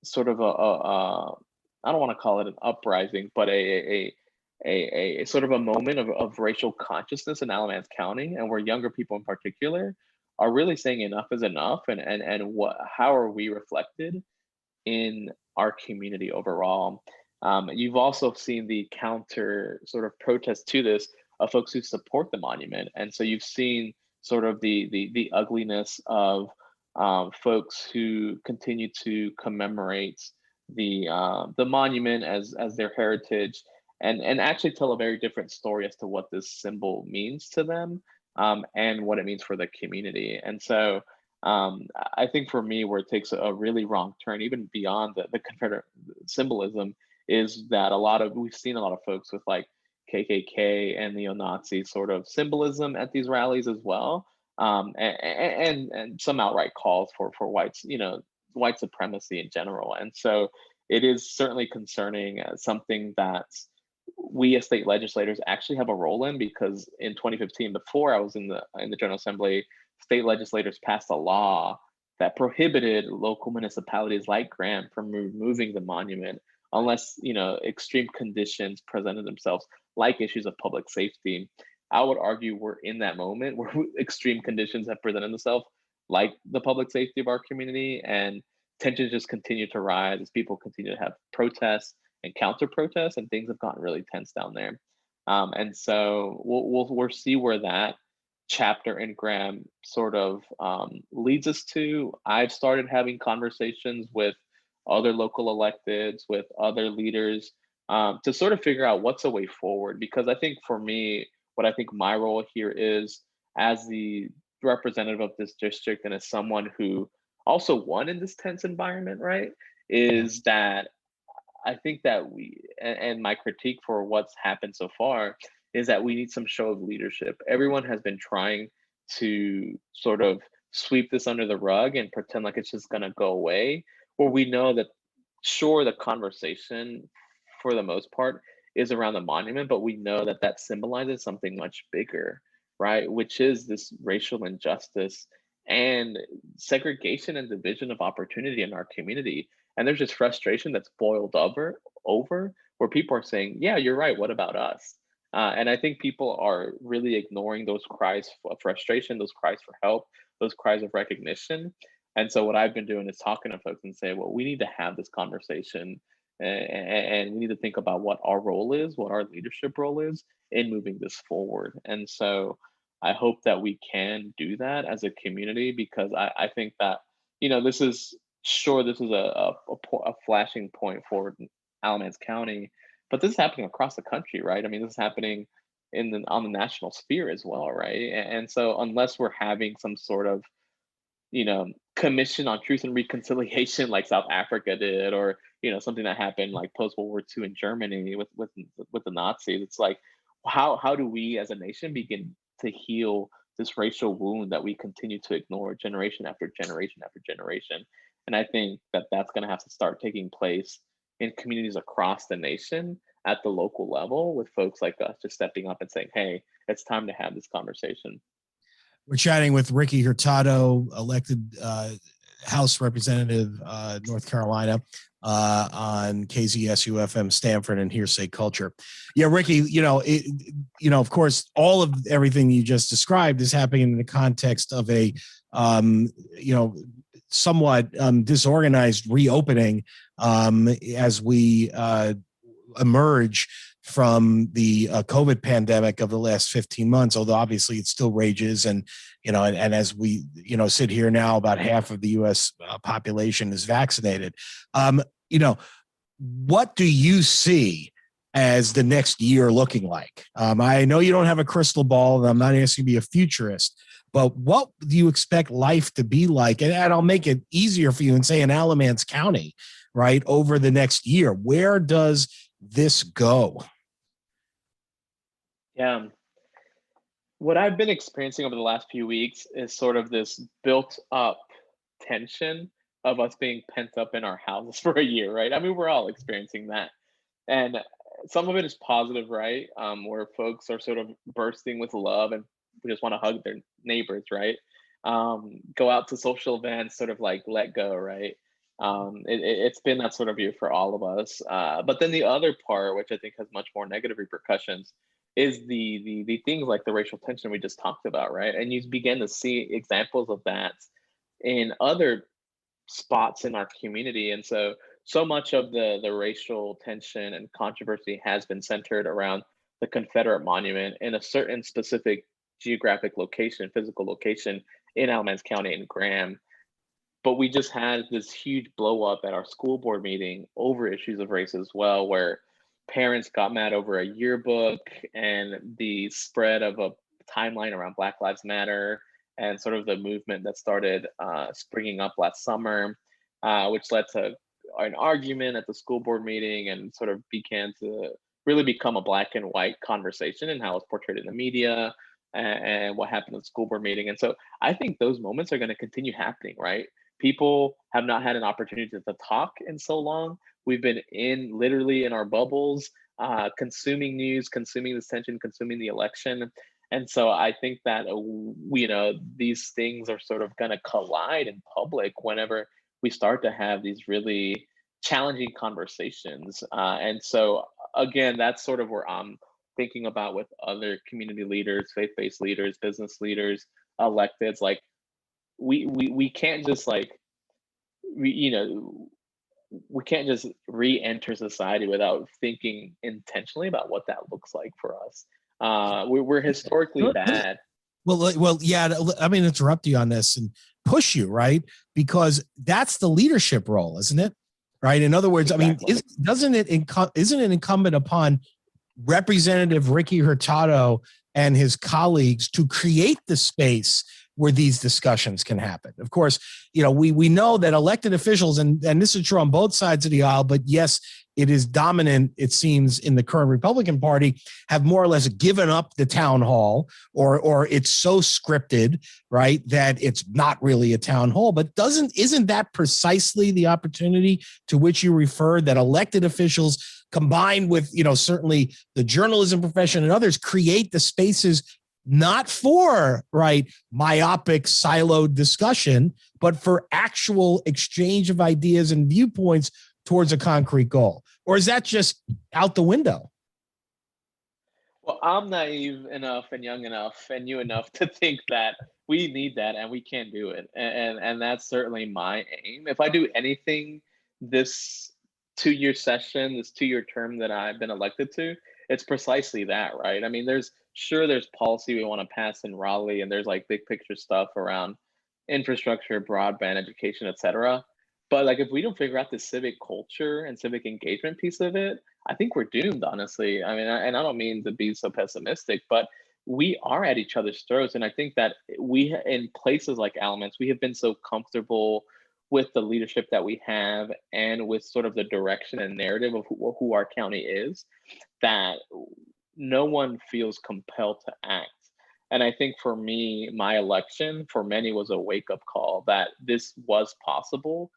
sort of I don't want to call it an uprising, but a sort of a moment of racial consciousness in Alamance County, and where younger people in particular are really saying enough is enough, and how are we reflected in our community overall. You've also seen the counter sort of protest to this of folks who support the monument, and so you've seen sort of the ugliness of folks who continue to commemorate the monument as their heritage, and actually tell a very different story as to what this symbol means to them, and what it means for the community. And so I think for me, where it takes a really wrong turn, even beyond the Confederate symbolism, is that we've seen a lot of folks with like KKK and neo-Nazi sort of symbolism at these rallies as well, and some outright calls for whites, white supremacy in general. And so it is certainly concerning, something that we as state legislators actually have a role in, because in 2015, before I was in the General Assembly, state legislators passed a law that prohibited local municipalities like Graham from removing the monument unless extreme conditions presented themselves, like issues of public safety. I would argue we're in that moment where extreme conditions have presented themselves, like the public safety of our community, and tensions just continue to rise as people continue to have protests and counter protests, and things have gotten really tense down there. And so we'll see where that chapter in Graham sort of leads us to. I've started having conversations with other local electeds, with other leaders, to sort of figure out what's a way forward. Because I think for me, what I think my role here is, as the representative of this district and as someone who also won in this tense environment, right, is that I think that and my critique for what's happened so far is that we need some show of leadership. Everyone has been trying to sort of sweep this under the rug and pretend like it's just going to go away, where we know that, sure, the conversation for the most part is around the monument, but we know that that symbolizes something much bigger, right? Which is this racial injustice and segregation and division of opportunity in our community. And there's just frustration that's boiled over where people are saying, yeah, you're right, what about us? And I think people are really ignoring those cries of frustration, those cries for help, those cries of recognition, And so what I've been doing is talking to folks and say, well, we need to have this conversation, and we need to think about what our role is, what our leadership role is in moving this forward. And so I hope that we can do that as a community, because I think that, this is a flashing point for Alamance County, but this is happening across the country, right? I mean, this is happening on the national sphere as well, right? And so unless we're having some sort of, commission on truth and reconciliation like South Africa did, or something that happened like post World War II in Germany with the Nazis, it's like, how do we as a nation begin to heal this racial wound that we continue to ignore generation after generation after generation? And I think that that's going to have to start taking place in communities across the nation at the local level, with folks like us just stepping up and saying, hey, it's time to have this conversation. We're chatting with Ricky Hurtado, elected House Representative, North Carolina, on KZSU-FM, Stanford, and Hearsay Culture. Yeah, Ricky, of course, all of everything you just described is happening in the context of a, somewhat disorganized reopening as we emerge from the COVID pandemic of the last 15 months, although obviously it still rages. And as we, sit here now, about half of the U.S. population is vaccinated. What do you see as the next year looking like? I know you don't have a crystal ball, and I'm not asking you to be a futurist, but what do you expect life to be like? And I'll make it easier for you and say in Alamance County, right, over the next year. Where does this go? Yeah. What I've been experiencing over the last few weeks is sort of this built up tension of us being pent up in our houses for a year, right? I mean, we're all experiencing that. And some of it is positive, right? Where folks are sort of bursting with love and we just want to hug their neighbors, right? Go out to social events, sort of like let go, right? It's been that sort of year for all of us. But then the other part, which I think has much more negative repercussions, is the things like the racial tension we just talked about, right? And you begin to see examples of that in other spots in our community. And so much of the racial tension and controversy has been centered around the Confederate monument in a certain specific geographic location, physical location in Alamance County and Graham. But we just had this huge blow up at our school board meeting over issues of race as well, where parents got mad over a yearbook and the spread of a timeline around Black Lives Matter and sort of the movement that started springing up last summer, which led to an argument at the school board meeting and sort of began to really become a black and white conversation and how it's portrayed in the media and what happened at the school board meeting. And so I think those moments are going to continue happening, right? People have not had an opportunity to talk in so long. We've been literally in our bubbles, consuming news, consuming this tension, consuming the election. And so I think that, these things are sort of going to collide in public whenever we start to have these really challenging conversations. And so, again, that's sort of where I'm thinking about with other community leaders, faith-based leaders, business leaders, electeds. Like, we can't just we can't just re-enter society without thinking intentionally about what that looks like for us. We're historically bad. Well, yeah. I mean, interrupt you on this and push you, right? Because that's the leadership role, isn't it? Right. In other words, exactly. I mean, isn't it incumbent upon Representative Ricky Hurtado and his colleagues to create the space where these discussions can happen? Of course, we know that elected officials, and this is true on both sides of the aisle, but yes, it is dominant, it seems, in the current Republican Party, have more or less given up the town hall, or it's so scripted, right, that it's not really a town hall. But isn't that precisely the opportunity to which you refer, that elected officials combined with, certainly the journalism profession and others, create the spaces not for, right, myopic, siloed discussion, but for actual exchange of ideas and viewpoints towards a concrete goal? Or is that just out the window? Well, I'm naive enough and young enough and new enough to think that we need that, and we can't do it. And that's certainly my aim. If I do anything this 2-year session, this 2-year term that I've been elected to, it's precisely that, right? I mean, there's policy we want to pass in Raleigh, and there's like big picture stuff around infrastructure, broadband, education, etc. But like, if we don't figure out the civic culture and civic engagement piece of it, I think we're doomed, honestly. I mean, and I don't mean to be so pessimistic, but we are at each other's throats. And I think that in places like Alamance, we have been so comfortable with the leadership that we have and with sort of the direction and narrative of who our county is, that no one feels compelled to act. And I think for me, my election for many was a wake up call that this was possible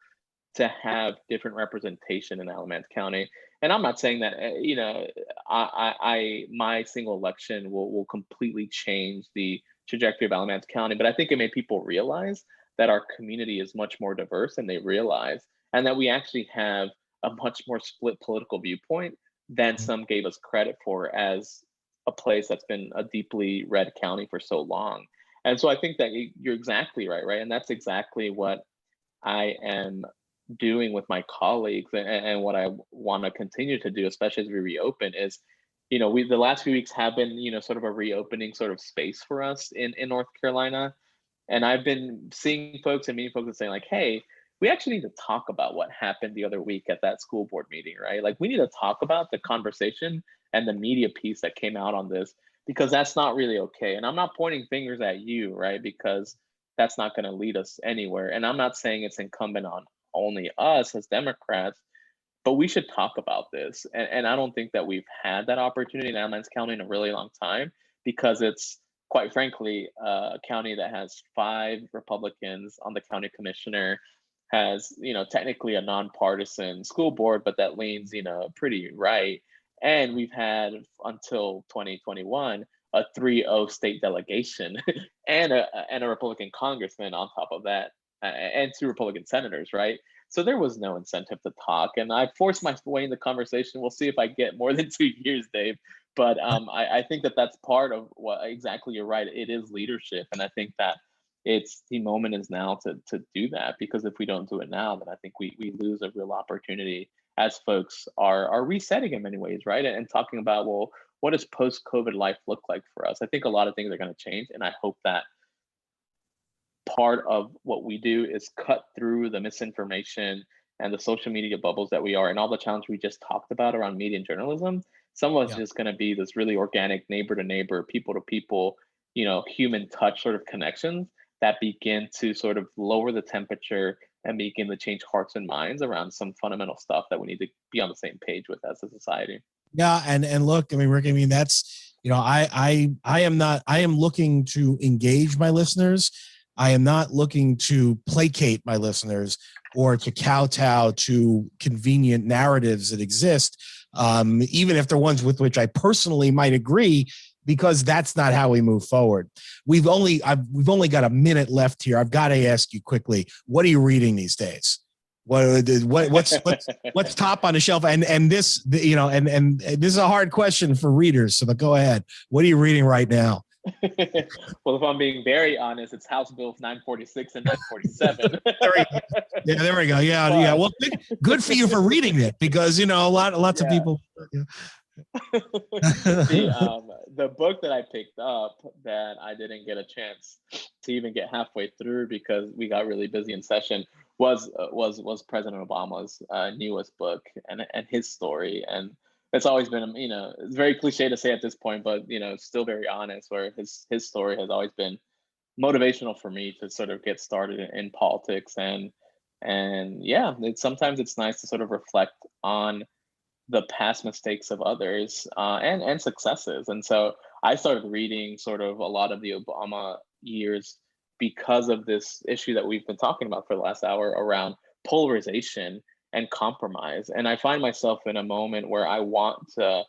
to have different representation in Alamance County. And I'm not saying that, my single election will completely change the trajectory of Alamance County, but I think it made people realize that our community is much more diverse than they realize, and that we actually have a much more split political viewpoint than some gave us credit for as a place that's been a deeply red county for so long. And so I think that you're exactly right? And that's exactly what I am doing with my colleagues, and what I want to continue to do, especially as we reopen, is, the last few weeks have been, sort of a reopening sort of space for us in North Carolina. And I've been seeing folks and meeting folks and saying like, hey, we actually need to talk about what happened the other week at that school board meeting, right? Like, we need to talk about the conversation and the media piece that came out on this, because that's not really okay. And I'm not pointing fingers at you, right? Because that's not going to lead us anywhere. And I'm not saying it's incumbent on only us as Democrats, but we should talk about this. And I don't think that we've had that opportunity in Alamance County in a really long time, because it's, quite frankly, a county that has 5 Republicans on the county commissioner, has, technically a nonpartisan school board, but that leans, pretty right. And we've had until 2021 a 3-0 state delegation and a Republican congressman on top of that, and 2 Republican senators, right? So there was no incentive to talk, and I forced my way in the conversation. We'll see if I get more than 2 years, Dave. But I think that that's part of what, exactly, you're right. It is leadership, and I think that it's the moment is now to do that, because if we don't do it now, then I think we lose a real opportunity, as folks are resetting in many ways, right? And talking about, well, what does post-COVID life look like for us? I think a lot of things are going to change, and I hope that part of what we do is cut through the misinformation and the social media bubbles that we are, and all the challenges we just talked about around media and journalism. Some of us just going to be this really organic neighbor to neighbor, people to people, human touch sort of connections that begin to sort of lower the temperature and begin to change hearts and minds around some fundamental stuff that we need to be on the same page with as a society. Yeah, and look, I mean, Rick, I mean, that's, I am looking to engage my listeners. I am not looking to placate my listeners or to kowtow to convenient narratives that exist, even if they're ones with which I personally might agree, because that's not how we move forward. We've only got a minute left here. I've got to ask you quickly, what are you reading these days? What's top on the shelf? And this, and this is a hard question for readers. So, but go ahead. What are you reading right now? Well, if I'm being very honest, it's House Bill 946 and 947. There we go. Yeah. Well, good for you for reading it, because lots of people. The book that I picked up that I didn't get a chance to even get halfway through because we got really busy in session was President Obama's newest book, and his story. And it's always been, it's very cliche to say at this point, but it's still very honest, where his story has always been motivational for me to sort of get started in politics. And yeah, sometimes it's nice to sort of reflect on the past mistakes of others, and successes. And so I started reading sort of a lot of the Obama years because of this issue that we've been talking about for the last hour around polarization and compromise. And I find myself in a moment where I want to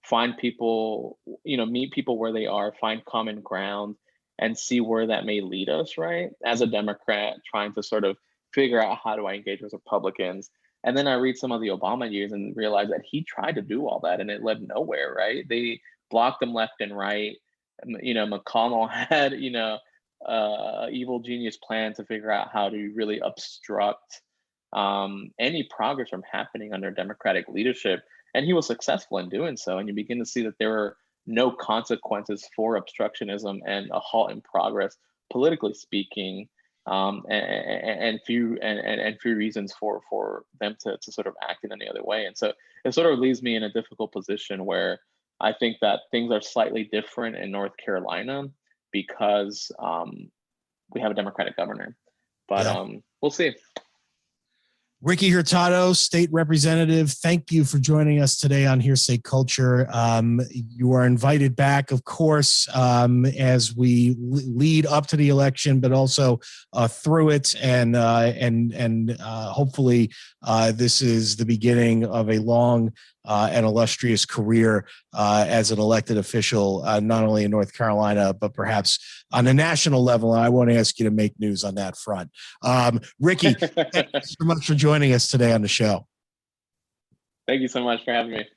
find people, meet people where they are, find common ground, and see where that may lead us, right? As a Democrat, trying to sort of figure out, how do I engage with Republicans? And then I read some of the Obama years and realize that he tried to do all that and it led nowhere, right? They blocked him left and right. McConnell had, evil genius plan to figure out how to really obstruct any progress from happening under Democratic leadership. And he was successful in doing so. And you begin to see that there were no consequences for obstructionism and a halt in progress, politically speaking, and few reasons for them to sort of act in any other way. And so it sort of leaves me in a difficult position where I think that things are slightly different in North Carolina because we have a Democratic governor. But we'll see. Ricky Hurtado, State Representative, thank you for joining us today on Hearsay Culture. You are invited back, of course, as we lead up to the election, but also through it, and hopefully this is the beginning of a long and illustrious career as an elected official, not only in North Carolina, but perhaps on a national level. And I won't ask you to make news on that front. Ricky, thank you so much for joining us today on the show. Thank you so much for having me.